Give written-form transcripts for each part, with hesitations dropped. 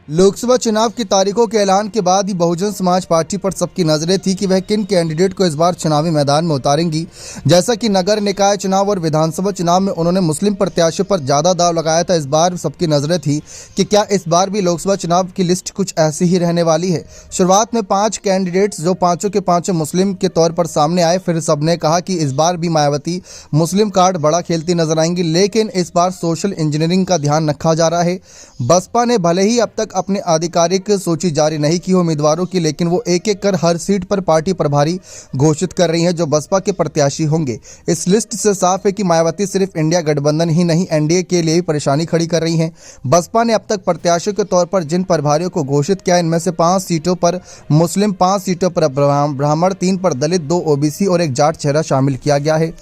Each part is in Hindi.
लोकसभा चुनाव की तारीखों के ऐलान के बाद ही बहुजन समाज पार्टी पर सबकी नजरें थी कि वह किन कैंडिडेट को इस बार चुनावी मैदान में उतारेंगी। जैसा कि नगर निकाय चुनाव और विधानसभा चुनाव में उन्होंने मुस्लिम प्रत्याशियों पर ज्यादा दाव लगाया था, इस बार सबकी नजरें थी कि क्या इस बार भी लोकसभा चुनाव की लिस्ट कुछ ऐसी ही रहने वाली है। शुरुआत में 5 कैंडिडेट्स जो पांचों के पांचों मुस्लिम के तौर पर सामने आए, फिर सबने कहा कि इस बार भी मायावती मुस्लिम कार्ड बड़ा खेलती नजर आएंगी, लेकिन इस बार सोशल इंजीनियरिंग का ध्यान रखा जा रहा है। बसपा ने भले ही अब तक अपने आधिकारिक सूची जारी नहीं की उम्मीदवारों की, लेकिन वो एक एक कर हर सीट पर पार्टी प्रभारी घोषित कर रही है जो बसपा के प्रत्याशी होंगे। इस लिस्ट से साफ है कि मायावती सिर्फ इंडिया गठबंधन ही नहीं, एनडीए के लिए भी परेशानी खड़ी कर रही हैं। बसपा ने अब तक प्रत्याशियों के तौर पर जिन प्रभारियों को घोषित किया, इनमें से 5 सीटों पर मुस्लिम, 5 सीटों पर ब्राह्मण, 3 पर दलित, 2 ओबीसी और एक जाट चेहरा शामिल किया गया है।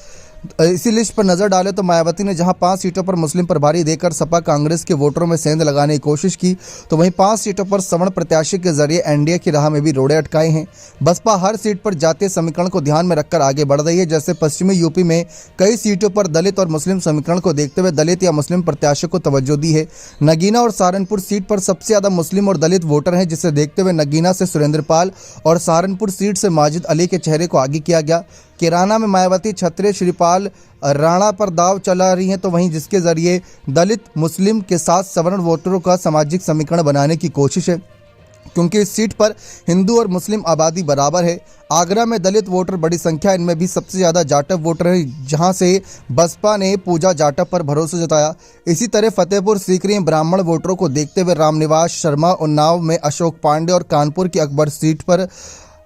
इसी लिस्ट पर नजर डालें तो मायावती ने जहां 5 सीटों पर मुस्लिम प्रभारी देकर सपा कांग्रेस के वोटरों में सेंध लगाने की कोशिश की, तो वहीं 5 सीटों पर सवर्ण प्रत्याशी के जरिए एनडीए की राह में भी रोड़े अटकाए हैं। बसपा हर सीट पर जातीय समीकरण को ध्यान में रखकर आगे बढ़ रही है। जैसे पश्चिमी यूपी में कई सीटों पर दलित और मुस्लिम समीकरण को देखते हुए दलित या मुस्लिम प्रत्याशियों को तवज्जो दी है। नगीना और सहारनपुर सीट पर सबसे ज्यादा मुस्लिम और दलित वोटर हैं, जिसे देखते हुए नगीना से सुरेंद्र पाल और सहारनपुर सीट से माजिद अली के चेहरे को आगे किया गया। किराना में मायावती क्षत्रिय श्रीपाल राणा पर दाव चला रही हैं, तो वहीं जिसके जरिए दलित मुस्लिम के साथ सवर्ण वोटरों का सामाजिक समीकरण बनाने की कोशिश है, क्योंकि इस सीट पर हिंदू और मुस्लिम आबादी बराबर है। आगरा में दलित वोटर बड़ी संख्या, इनमें भी सबसे ज़्यादा जाटव वोटर हैं, जहां से बसपा ने पूजा जाटव पर भरोसा जताया। इसी तरह फतेहपुर सीकरी में ब्राह्मण वोटरों को देखते हुए रामनिवास शर्मा, उन्नाव में अशोक पांडे और कानपुर की अकबर सीट पर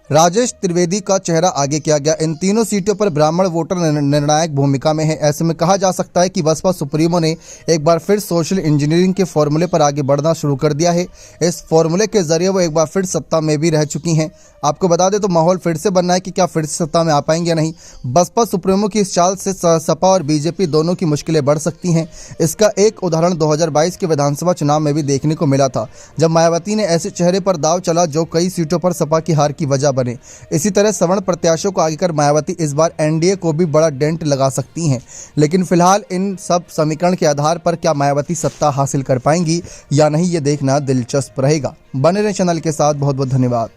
राजेश त्रिवेदी का चेहरा आगे किया गया। इन तीनों सीटों पर ब्राह्मण वोटर निर्णायक भूमिका में है। ऐसे में कहा जा सकता है कि बसपा सुप्रीमो ने एक बार फिर सोशल इंजीनियरिंग के फॉर्मूले पर आगे बढ़ना शुरू कर दिया है। इस फॉर्मूले के जरिए वो एक बार फिर सत्ता में भी रह चुकी हैं। आपको बता दें तो माहौल फिर से बनना है कि क्या फिर से सत्ता में आ पाएंगे या नहीं। बसपा सुप्रीमो की इस चाल से सपा और बीजेपी दोनों की मुश्किलें बढ़ सकती हैं। इसका एक उदाहरण 2022 के विधानसभा चुनाव में भी देखने को मिला था, जब मायावती ने ऐसे चेहरे पर दाव चला जो कई सीटों पर सपा की हार की वजह बने। इसी तरह सवर्ण प्रत्याशियों को आगे कर मायावती इस बार एनडीए को भी बड़ा डेंट लगा सकती हैं। लेकिन फिलहाल इन सब समीकरण के आधार पर क्या मायावती सत्ता हासिल कर पाएंगी या नहीं, ये देखना दिलचस्प रहेगा। बने रहें चैनल के साथ। बहुत बहुत धन्यवाद।